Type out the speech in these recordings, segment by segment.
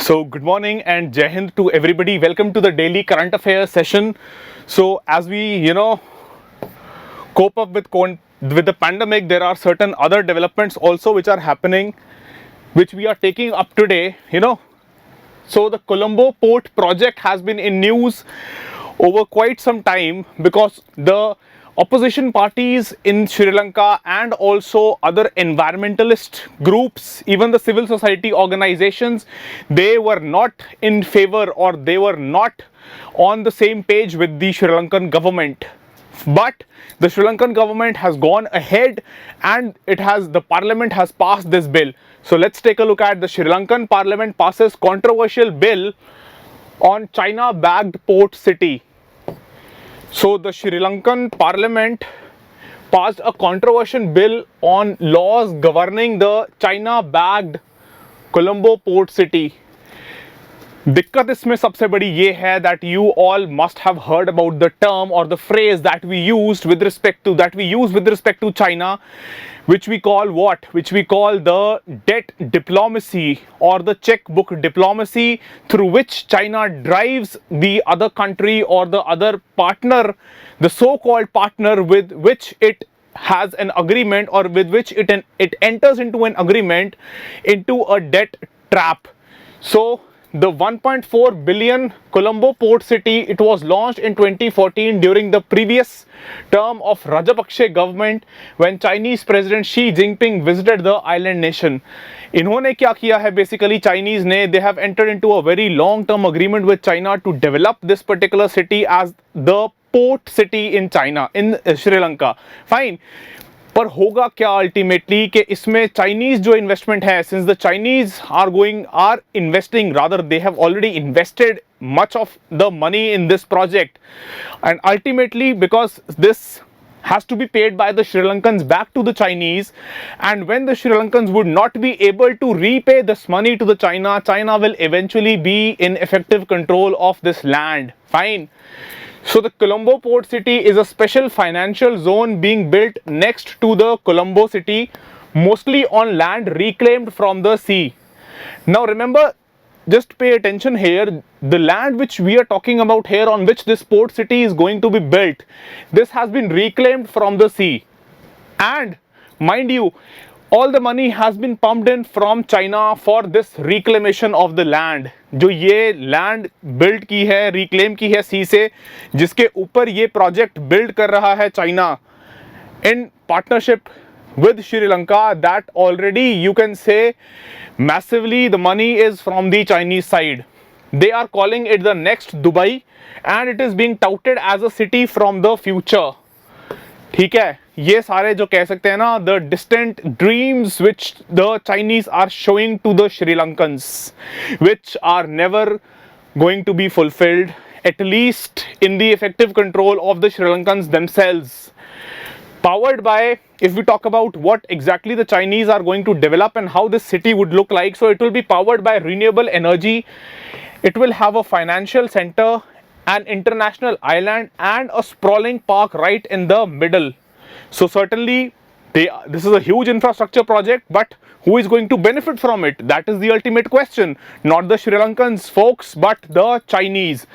So, good morning and Jai Hind to everybody. Welcome to the daily current affairs session. So, as we, cope up with the pandemic, there are certain other developments also which are happening, which we are taking up today. So the Colombo Port project has been in news over quite some time because the opposition parties in Sri Lanka and also other environmentalist groups, even the civil society organizations, they were not in favor or they were not on the same page with the Sri Lankan government. But the Sri Lankan government has gone ahead and the parliament has passed this bill. So let's take a look at the Sri Lankan parliament passes controversial bill on China backed port city. So the Sri Lankan parliament passed a controversial bill on laws governing the China backed Colombo port city. दिक्कत इसमें सबसे बड़ी ये है that you all must have heard about the term or the phrase that we use with respect to China, which we call what? Which we call the debt diplomacy or the checkbook diplomacy, through which China drives the other country or the other partner, the so-called partner with which it has an agreement or with which it enters into an agreement into a debt trap. So the 1.4 billion Colombo port city, it was launched in 2014 during the previous term of Rajapaksa government when Chinese President Xi Jinping visited the island nation. इन्होंने क्या किया है basically Chinese ने, they have entered into a very long term agreement with China to develop this particular city as the port city in China, in Sri Lanka. Fine. पर होगा क्या ultimately कि इसमें चाइनीज जो इन्वेस्टमेंट है, since the Chinese are investing, rather they have already invested much of the money in this project, and ultimately because this has to be paid by the Sri Lankans back to the Chinese, and when the Sri Lankans would not be able to repay this money to the China will eventually be in effective control of this land. Fine. So the Colombo port city is a special financial zone being built next to the Colombo city, mostly on land reclaimed from the sea. Now remember, just pay attention here, the land which we are talking about here, on which this port city is going to be built, this has been reclaimed from the sea. And mind you, all the money has been pumped in from China for this reclamation of the land. जो ये land build की है, reclaim की है sea से, जिसके ऊपर ये project build कर रहा है China in partnership with Sri Lanka, that already you can say massively the money is from the Chinese side. They are calling it the next Dubai and it is being touted as a city from the future. ठीक है, ये सारे जो कह सकते हैं ना, the distant dreams which the Chinese are showing to the Sri Lankans, which are never going to be fulfilled, at least in the effective control of the Sri Lankans themselves. Powered by, if we talk about what exactly the Chinese are going to develop and how this city would look like, so it will be powered by renewable energy, it will have a financial center, an international island and a sprawling park right in the middle. So certainly this is a huge infrastructure project, but who is going to benefit from it? That is the ultimate question. Not the Sri Lankans folks, but the Chinese.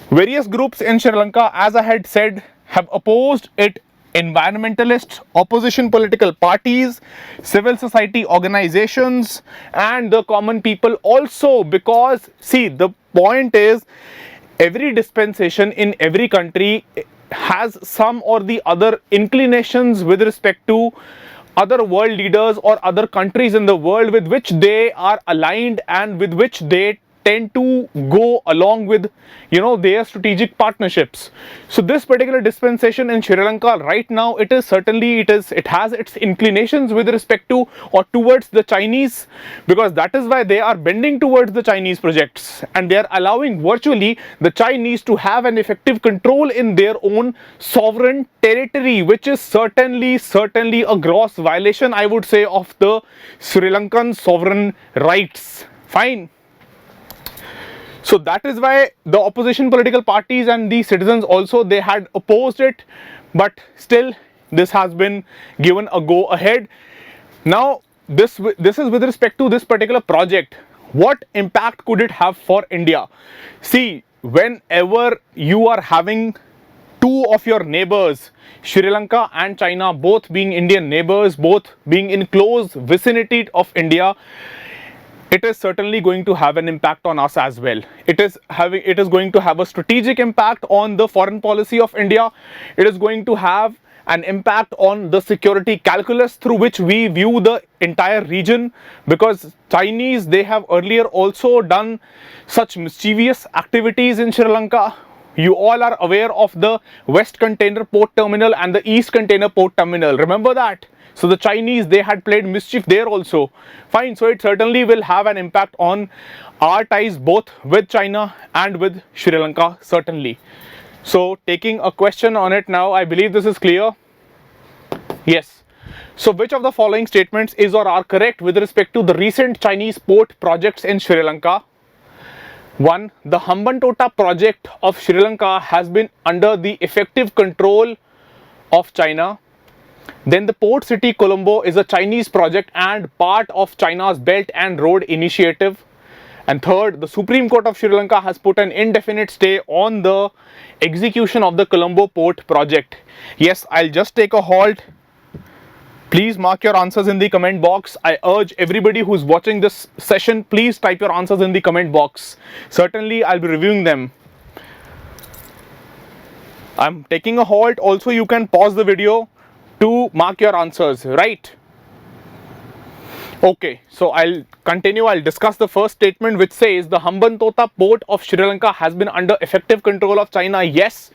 Various groups in Sri Lanka, as I had said, have opposed it. Environmentalists, opposition political parties, civil society organizations and the common people also, because see, the point is, every dispensation in every country has some or the other inclinations with respect to other world leaders or other countries in the world with which they are aligned and with which they tend to go along with, their strategic partnerships. So this particular dispensation in Sri Lanka right now, it has its inclinations with respect to or towards the Chinese, because that is why they are bending towards the Chinese projects and they are allowing virtually the Chinese to have an effective control in their own sovereign territory, which is certainly a gross violation, I would say, of the Sri Lankan sovereign rights. Fine. So that is why the opposition political parties and the citizens also, they had opposed it, but still this has been given a go ahead. Now this is with respect to this particular project. What impact could it have for India? See, whenever you are having two of your neighbors, Sri Lanka and China, both being Indian neighbors, both being in close vicinity of India, it is certainly going to have an impact on us as well. It is going to have a strategic impact on the foreign policy of India. It is going to have an impact on the security calculus through which we view the entire region, because Chinese, they have earlier also done such mischievous activities in Sri Lanka. You all are aware of the West Container Port Terminal and the East Container Port Terminal. Remember that? So the Chinese, they had played mischief there also. Fine. So it certainly will have an impact on our ties both with China and with Sri Lanka, certainly. So taking a question on it now, I believe this is clear. Yes. So which of the following statements is or are correct with respect to the recent Chinese port projects in Sri Lanka? 1. The Hambantota project of Sri Lanka has been under the effective control of China. Then the port city Colombo is a Chinese project and part of China's Belt and Road Initiative. And third, the Supreme Court of Sri Lanka has put an indefinite stay on the execution of the Colombo port project. Yes, I'll just take a halt. Please mark your answers in the comment box. I urge everybody who's watching this session, please type your answers in the comment box. Certainly, I'll be reviewing them. I'm taking a halt. Also, you can pause the video to mark your answers, right? Okay, so I'll continue. I'll discuss the first statement, which says the Hambantota port of Sri Lanka has been under effective control of China. Yes,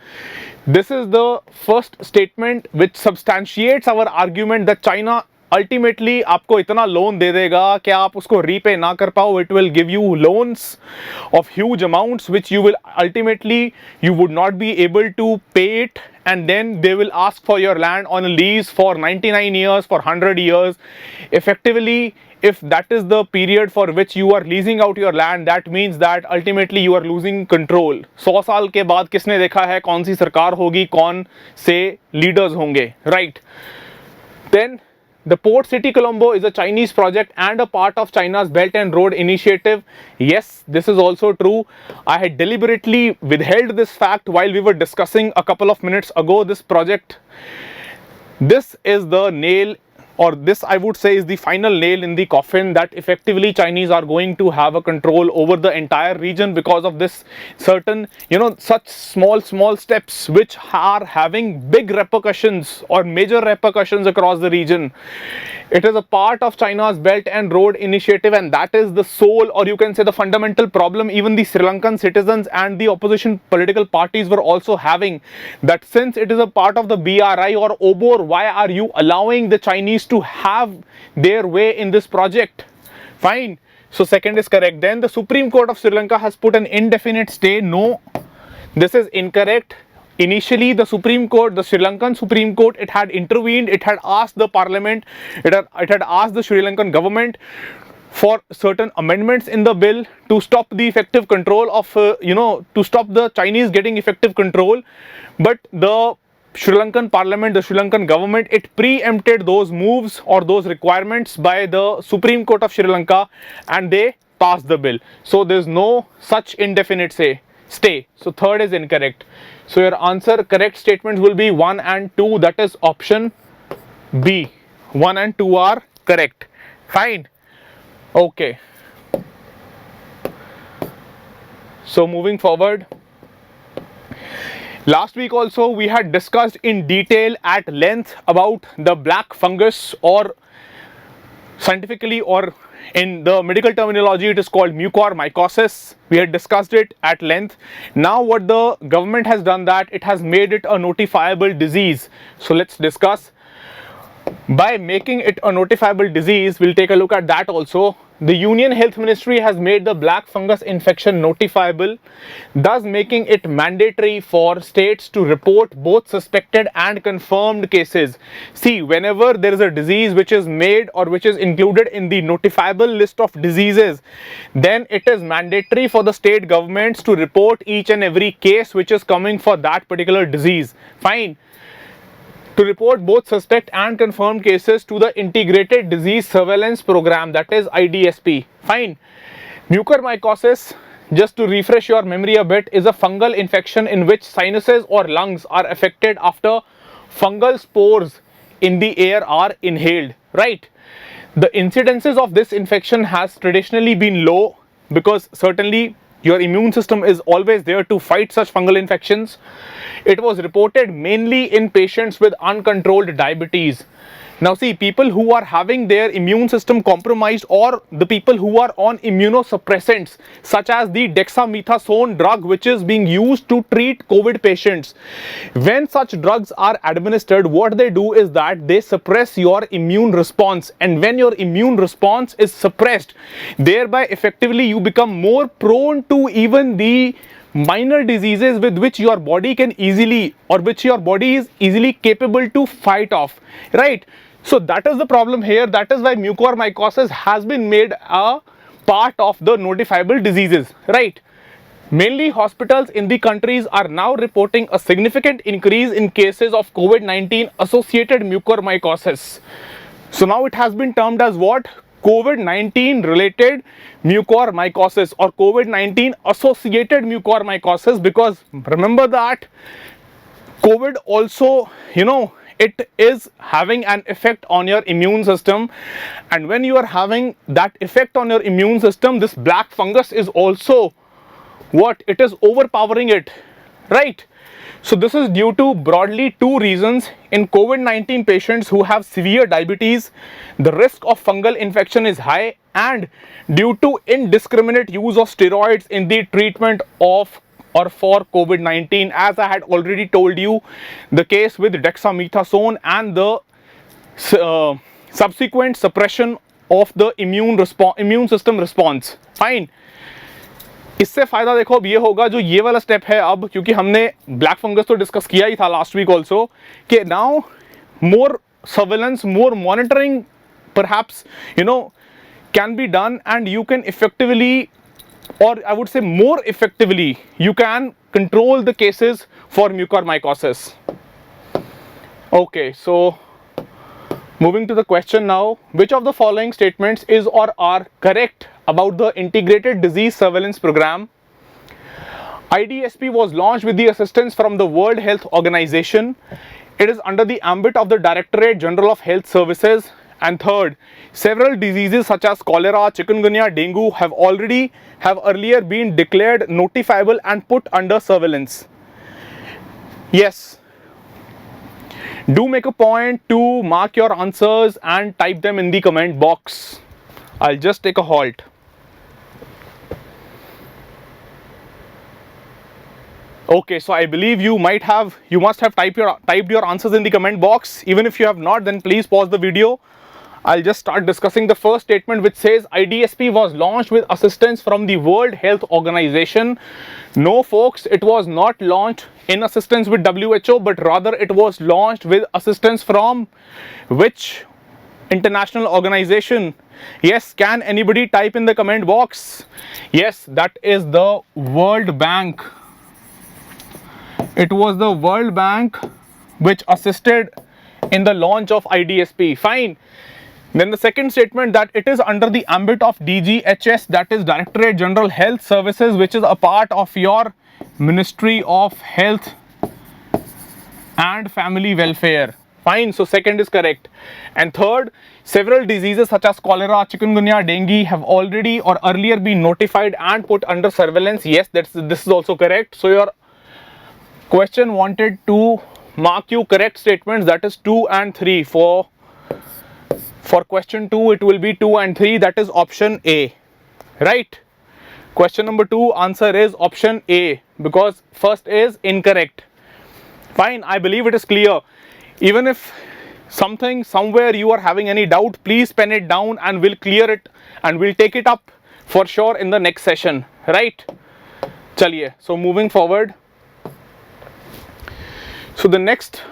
this is the first statement which substantiates our argument that China ultimately आपको इतना loan दे देगा कि आप उसको repay ना कर पाओ. It will give you loans of huge amounts which you will ultimately, you would not be able to pay it, and then they will ask for your land on a lease for 99 years, for 100 years. Effectively, if that is the period for which you are leasing out your land, that means that ultimately you are losing control. 100 साल के बाद किसने देखा है कौन सी सरकार होगी, कौन से leaders होंगे, right? Then the port city Colombo is a Chinese project and a part of China's Belt and Road Initiative. Yes, this is also true. I had deliberately withheld this fact while we were discussing a couple of minutes ago this project. This is the nail, or this I would say is the final nail in the coffin, that effectively Chinese are going to have a control over the entire region because of this certain, such small steps which are having big repercussions or major repercussions across the region. It is a part of China's Belt and Road Initiative, and that is the sole, or you can say the fundamental problem even the Sri Lankan citizens and the opposition political parties were also having, that since it is a part of the BRI or OBOR, why are you allowing the Chinese to have their way in this project? Fine. So second is correct. Then the Supreme Court of Sri Lanka has put an indefinite stay. No, this is incorrect. Initially, the Supreme Court, the Sri Lankan Supreme Court, it had intervened, it had asked the parliament, it had asked the Sri Lankan government for certain amendments in the bill to stop the effective control of, to stop the Chinese getting effective control. But the Sri Lankan parliament, the Sri Lankan government, it preempted those moves or those requirements by the Supreme Court of Sri Lanka, and they passed the bill. So there's no such indefinite stay. So third is incorrect. So your answer, correct statements will be 1 and 2, that is option B. 1 and 2 are correct. Fine. Okay. So moving forward. Last week also we had discussed in detail at length about the black fungus, or scientifically or in the medical terminology it is called mucormycosis. We had discussed it at length. Now what the government has done, that it has made it a notifiable disease. So let's discuss. By making it a notifiable disease, we'll take a look at that also. The Union Health Ministry has made the black fungus infection notifiable, thus making it mandatory for states to report both suspected and confirmed cases. See, whenever there is a disease which is made or which is included in the notifiable list of diseases, then it is mandatory for the state governments to report each and every case which is coming for that particular disease. Fine. To report both suspect and confirmed cases to the Integrated Disease Surveillance Program, that is IDSP. Fine. Mucormycosis, just to refresh your memory a bit, is a fungal infection in which sinuses or lungs are affected after fungal spores in the air are inhaled, right? The incidences of this infection has traditionally been low because certainly your immune system is always there to fight such fungal infections. It was reported mainly in patients with uncontrolled diabetes. Now see, people who are having their immune system compromised, or the people who are on immunosuppressants such as the dexamethasone drug which is being used to treat COVID patients, when such drugs are administered, what they do is that they suppress your immune response, and when your immune response is suppressed, thereby effectively you become more prone to even the minor diseases with which your body can easily, or which your body is easily capable to fight off, right? So that is the problem here. That is why mucormycosis has been made a part of the notifiable diseases, right? Mainly hospitals in the countries are now reporting a significant increase in cases of COVID-19 associated mucormycosis. So now it has been termed as what? COVID-19 related mucormycosis or COVID-19 associated mucormycosis, because remember that COVID also, it is having an effect on your immune system, and when you are having that effect on your immune system, this black fungus is also what? It is overpowering it, right? So this is due to broadly two reasons. In COVID-19 patients who have severe diabetes, the risk of fungal infection is high, and due to indiscriminate use of steroids in the treatment of or for COVID-19, as I had already told you, the case with dexamethasone and the subsequent suppression of the immune system response. Fine. इससे फायदा देखो अब ये होगा, जो ये वाला step है अब, क्योंकि हमने ब्लैक फंगस तो डिस्कस किया ही था लास्ट वीक ऑल्सो, कि now more surveillance, more monitoring perhaps can be done, and you can effectively, or I would say more effectively, you can control the cases for mucormycosis. Okay, so moving to the question now, which of the following statements is or are correct about the Integrated Disease Surveillance Program? IDSP was launched with the assistance from the World Health Organization. It is under the ambit of the Directorate General of Health Services. And third, several diseases such as cholera, chikungunya, dengue have earlier been declared notifiable and put under surveillance. Yes. Do make a point to mark your answers and type them in the comment box. I'll just take a halt. Okay, so I believe you must have typed your answers in the comment box. Even if you have not, then please pause the video. I'll just start discussing the first statement, which says IDSP was launched with assistance from the World Health Organization. No folks, it was not launched in assistance with WHO, but rather it was launched with assistance from which international organization? Yes, can anybody type in the comment box? Yes, that is the World Bank. It was the World Bank which assisted in the launch of IDSP. Fine. Then the second statement, that it is under the ambit of DGHS, that is Directorate General Health Services, which is a part of your Ministry of Health and Family Welfare. Fine, so second is correct. And third, several diseases such as cholera, chikungunya, dengue have already or earlier been notified and put under surveillance. Yes, this is also correct. So your question wanted to mark you correct statements, that is 2 and 3. For question 2, it will be 2 and 3, that is option A, right? Question number 2, answer is option A, because first is incorrect. Fine, I believe it is clear. Even if somewhere you are having any doubt, please pen it down and we'll clear it and we'll take it up for sure in the next session, right? Chaliye, so moving forward. So the next,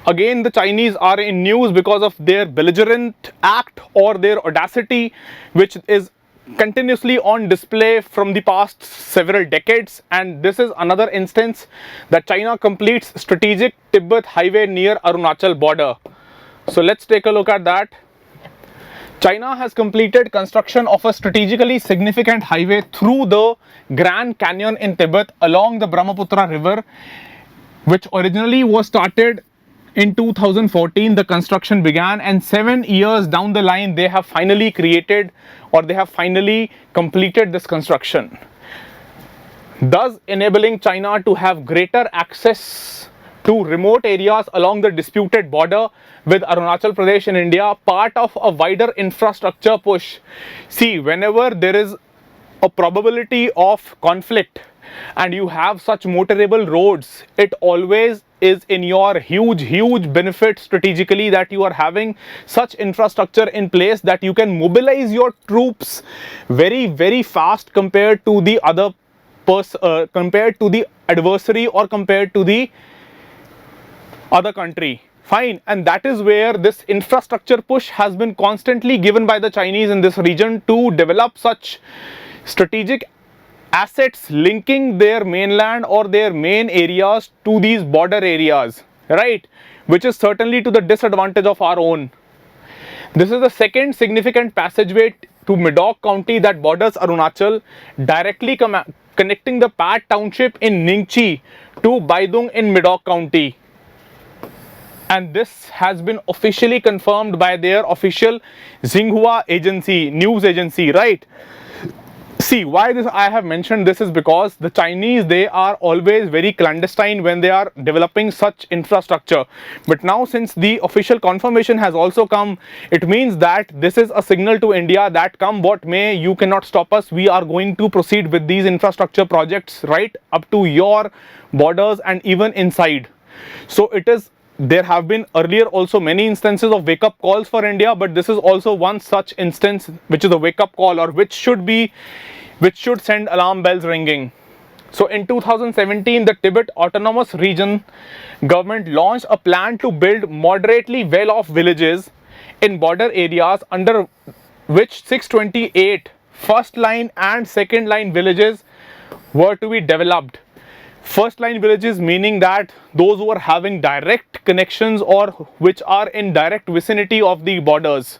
again the Chinese are in news because of their belligerent act or their audacity, which is continuously on display from the past several decades, and this is another instance that China completes strategic Tibet highway near Arunachal border. So let's take a look at that. China has completed construction of a strategically significant highway through the Grand Canyon in Tibet along the Brahmaputra River, which originally was started in 2014. The construction began, and 7 years down the line they have finally created, or they have finally completed this construction, thus enabling China to have greater access to remote areas along the disputed border with Arunachal Pradesh in India, part of a wider infrastructure push. See, whenever there is a probability of conflict and you have such motorable roads, it always is in your huge benefit strategically that you are having such infrastructure in place, that you can mobilize your troops very fast compared to the other compared to the adversary or compared to the other country. Fine. And that is where this infrastructure push has been constantly given by the Chinese in this region to develop such strategic assets linking their mainland or their main areas to these border areas, right? Which is certainly to the disadvantage of our own. This is the second significant passageway to Medoc County that borders Arunachal, directly connecting the Pat township in Ningchi to Baidung in Medoc County. And this has been officially confirmed by their official Xinhua agency, news agency, right? See, why this I have mentioned this is because the Chinese, they are always very clandestine when they are developing such infrastructure. But now, since the official confirmation has also come, it means that this is a signal to India that come what may, you cannot stop us. We are going to proceed with these infrastructure projects right up to your borders and even inside. So it is, there have been earlier also many instances of wake-up calls for India, but this is also one such instance which is a wake-up call, or which should send alarm bells ringing. So in 2017, the Tibet Autonomous Region government launched a plan to build moderately well-off villages in border areas, under which 628 first line and second line villages were to be developed. First line villages meaning that those who are having direct connections or which are in direct vicinity of the borders.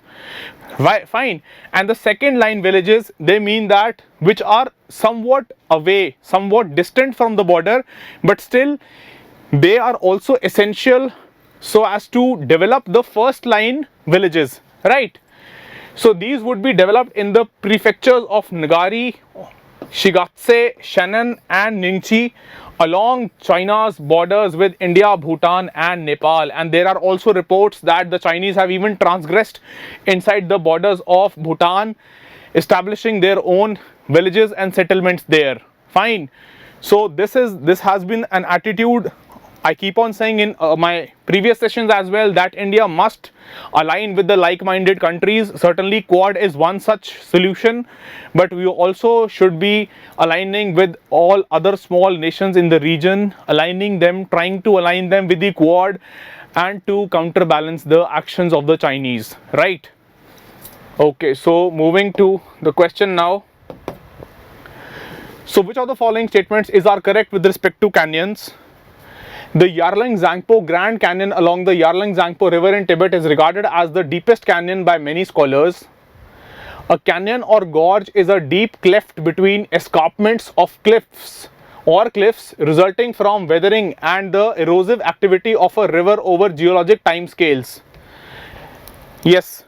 Fine. And the second line villages, they mean that which are somewhat away, somewhat distant from the border, but still they are essential so as to develop the first line villages, right? So these would be developed in the prefectures of Nagari, Shigatse, Shannon and Ningchi along China's borders with India, Bhutan and Nepal. And there are also reports that the Chinese have even transgressed inside the borders of Bhutan, establishing their own villages and settlements there. Fine. So this has been an attitude. I keep on saying in my previous sessions as well that India must align with the like-minded countries. Certainly Quad is one such solution, but we also should be aligning with all other small nations in the region, trying to align them with the Quad and to counterbalance the actions of the Chinese, right? Okay, so moving to the question now. So which of the following statements are correct with respect to canyons? The Yarlung Zangpo Grand Canyon along the Yarlung Zangpo River in Tibet is regarded as the deepest canyon by many scholars. A canyon or gorge is a deep cleft between escarpments of cliffs resulting from weathering and the erosive activity of a river over geologic time scales. Yes.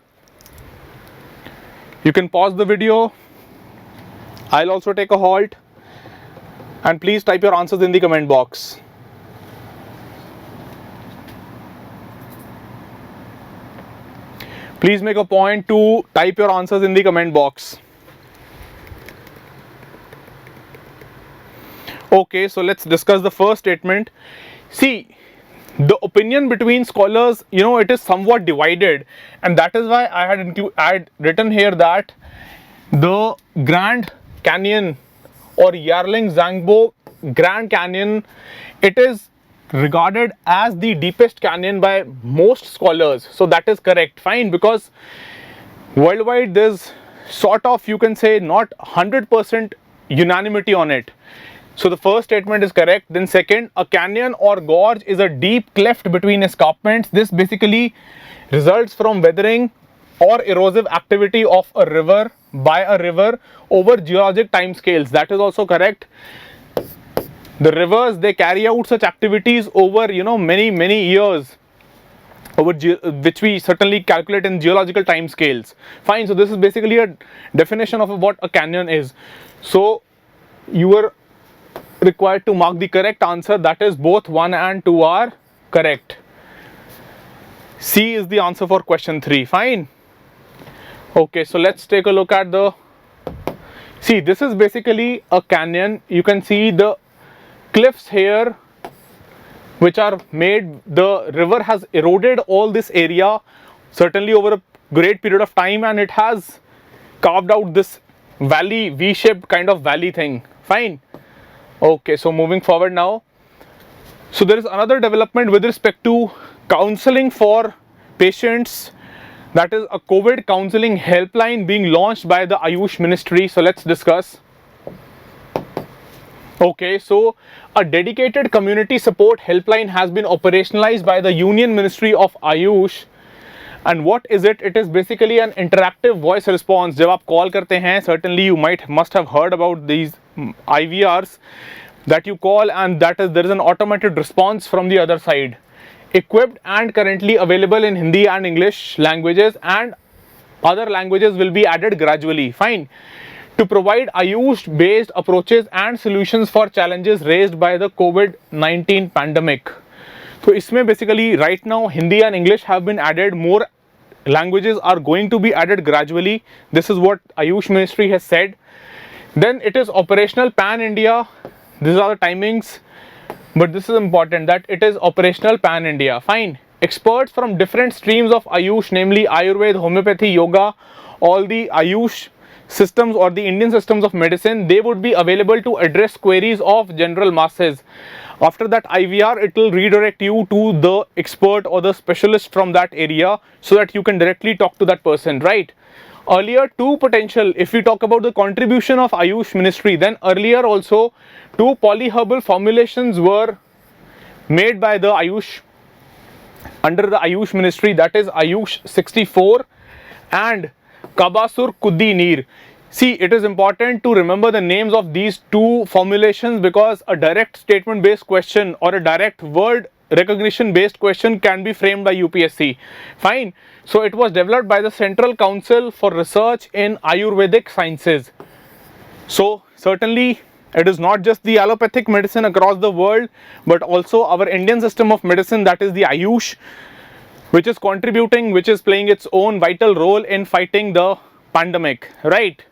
You can pause the video. I'll also take a halt. And please type your answers in the comment box. Please make a point to type your answers in the comment box. Okay, so let's discuss the first statement. See, the opinion between scholars, it is somewhat divided, and that is why I had written here that the Grand Canyon or Yarlung Zangpo Grand Canyon, it is regarded as the deepest canyon by most scholars. So that is correct. Fine, because worldwide there's sort of, you can say, not 100% unanimity on it. So the first statement is correct. Then second, a canyon or gorge is a deep cleft between escarpments. This basically results from weathering or erosive activity of a river by a river over geologic time scales. That is also correct. The rivers, they carry out such activities over many years, over which we certainly calculate in geological time scales. Fine. So this is basically a definition of what a canyon is. So you were required to mark the correct answer, that is both 1 and 2 are correct. C is the answer for question 3. Fine. Okay, so let's take a look at the, see, this is basically a canyon. You can see the cliffs here which are made, the river has eroded all this area certainly over a great period of time, and it has carved out this valley, V-shaped kind of valley thing. Fine. Okay, so moving forward now. So there is another development with respect to counseling for patients, that is a COVID counseling helpline being launched by the Ayush Ministry. So let's discuss. Okay, so a dedicated community support helpline has been operationalized by the Union Ministry of Ayush. And what is it? It is basically an interactive voice response. जब आप call करते हैं, certainly you must have heard about these IVRs that you call, and there is an automated response from the other side. Equipped and currently available in Hindi and English languages, and other languages will be added gradually. Fine. To provide Ayush based approaches and solutions for challenges raised by the COVID-19 pandemic. So isme basically right now Hindi and English have been added, more languages are going to be added gradually. This is what Ayush Ministry has said. Then it is operational pan India. These are the timings, but this is important that it is operational pan India. Fine. Experts from different streams of Ayush, namely Ayurveda, homeopathy, yoga, all the Ayush systems or the Indian systems of medicine, they would be available to address queries of general masses. After that IVR, it will redirect you to the expert or the specialist from that area so that you can directly talk to that person, right? Earlier, two potential, if we talk about the contribution of Ayush Ministry, then earlier also 2 polyherbal formulations were made by the Ayush, under the Ayush Ministry, that is Ayush 64 and Kabasur Kuddi Neer. See, it is important to remember the names of these 2 formulations, because a direct statement based question or a direct word recognition based question can be framed by UPSC. Fine. So it was developed by the Central Council for Research in Ayurvedic Sciences. So certainly it is not just the allopathic medicine across the world, but also our Indian system of medicine, that is the Ayush, which is contributing, which is playing its own vital role in fighting the pandemic, right?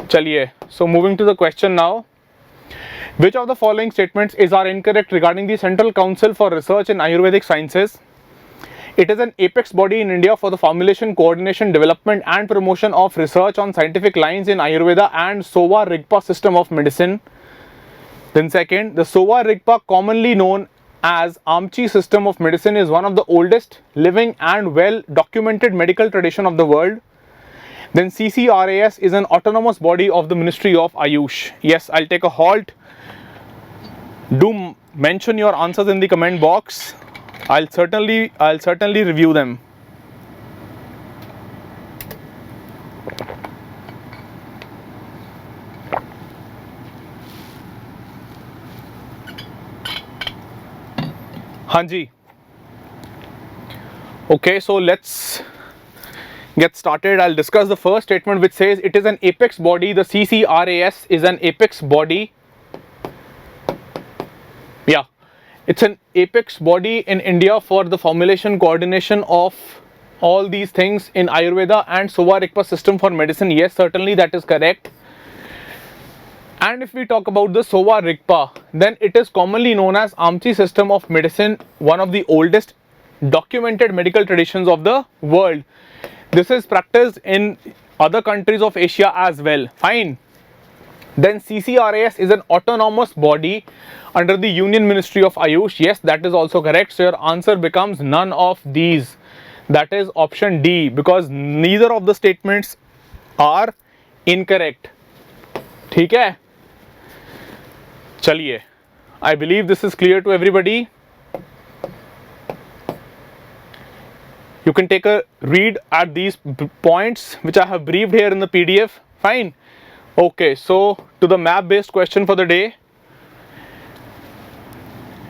Chaliye. So moving to the question now. Which of the following statements are incorrect regarding the Central Council for Research in Ayurvedic Sciences? It is an apex body in India for the formulation, coordination, development and promotion of research on scientific lines in Ayurveda and Sowa Rigpa system of medicine. Then second, the Sowa Rigpa, commonly known as Amchi system of medicine, is one of the oldest living and well documented medical tradition of the world. Then CCRAS is an autonomous body of the Ministry of Ayush. Yes, I'll take a halt. Do mention your answers in the comment box. I'll certainly review them. Hanji. Okay, so let's get started. I'll discuss the first statement, which says it is an apex body. The CCRAS is an apex body. Yeah, it's an apex body in India for the formulation, coordination of all these things in Ayurveda and Sowa Rigpa system for medicine. Yes, certainly that is correct. And if we talk about the Sowa Rigpa, then it is commonly known as Amchi system of medicine, one of the oldest documented medical traditions of the world. This is practiced in other countries of Asia as well. Fine. Then CCRAS is an autonomous body under the Union Ministry of Ayush. Yes, that is also correct. So your answer becomes none of these. That is option D, because neither of the statements are incorrect. ठीक है? चलिए. I believe this is clear to everybody. You can take a read at these points which I have briefed here in the PDF. Fine. Okay, so to the map based question for the day.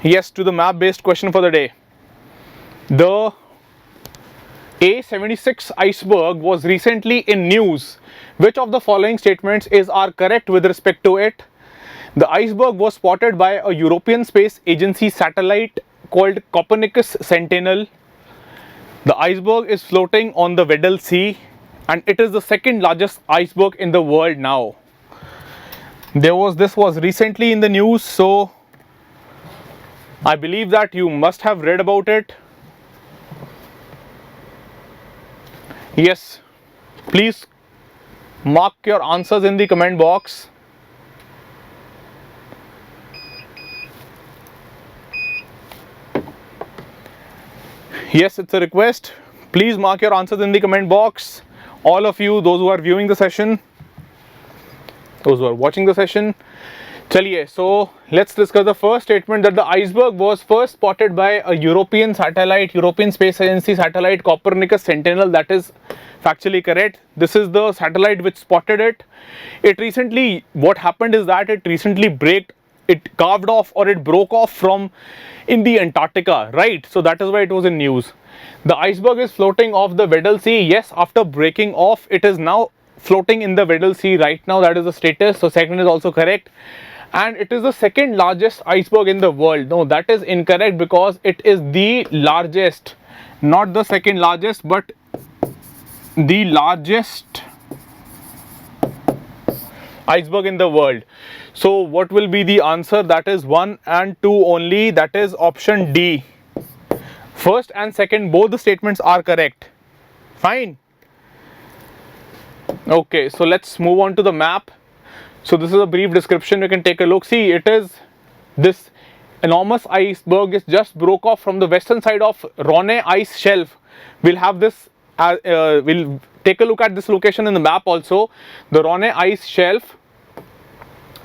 Yes, to the map based question for the day. The A76 iceberg was recently in news. Which of the following statements are correct with respect to it? The iceberg was spotted by a European Space Agency satellite called Copernicus Sentinel. The iceberg is floating on the Weddell Sea and it is the second largest iceberg in the world now. This was recently in the news, so I believe that you must have read about it. Yes, please mark your answers in the comment box. Yes, it's a request. Please mark your answers in the comment box. All of you, those who are viewing the session, those who are watching the session. Chaliye, so let's discuss the first statement that the iceberg was first spotted by a European Space Agency satellite, Copernicus Sentinel. That is factually correct. This is the satellite which spotted it. What happened is that it recently broke off from in the Antarctica, right? So that is why it was in news. The iceberg is floating off the Weddell Sea. Yes, after breaking off, it is now floating in the Weddell Sea right now. That is the status. So second is also correct. And it is the second largest iceberg in the world. No, that is incorrect because it is the largest, not the second largest, but the largest iceberg in the world. So what will be the answer? That is 1 and 2 only. That is option D. First and second, both the statements are correct. Fine. Okay, so let's move on to the map. So this is a brief description. You can take a look. See, it is this enormous iceberg is just broke off from the western side of Ronne ice shelf. We'll have this. We'll take a look at this location in the map also. The Ronne ice shelf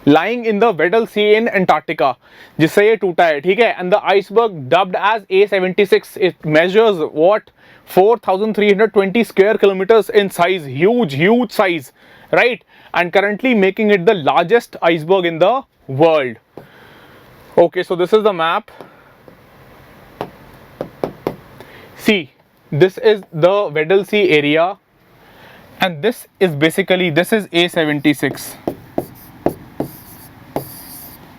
lying in the Weddell Sea in Antarctica, जिससे ये टूटा है, ठीक है? And the iceberg dubbed as A76, it measures what 4,320 square kilometers in size, huge size, right? And currently making it the largest iceberg in the world. Okay, so this is the map. See, this is the Weddell Sea area, and this is A76.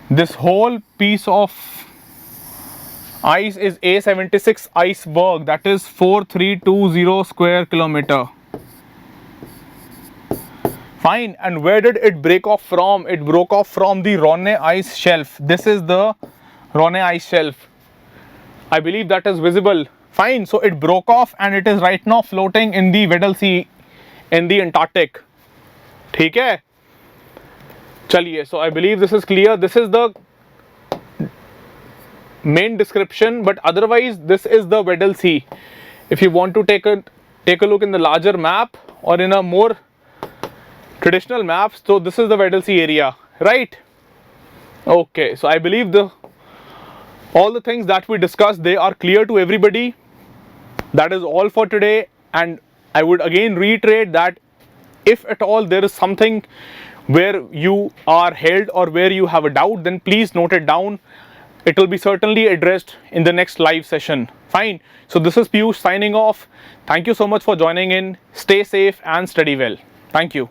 This whole piece of ice is A76 iceberg, that is 4320 square kilometer. Fine. And where did it break off from? It broke off from the Ronne ice shelf. This is the Ronne ice shelf. I believe that is visible. Fine. So it broke off and it is right now floating in the Weddell Sea in the Antarctic. ठीक है? चलिए, so I believe this is clear. This is the main description, but otherwise this is the Weddell Sea. If you want to take a look in the larger map or in a more traditional map, so this is the Weddell Sea area, right? Okay, so I believe all the things that we discussed, they are clear to everybody. That is all for today, and I would again reiterate that if at all there is something where you are held or where you have a doubt, then please note it down. It will be certainly addressed in the next live session. Fine. So this is Piyush signing off. Thank you so much for joining in. Stay safe and study well. Thank you.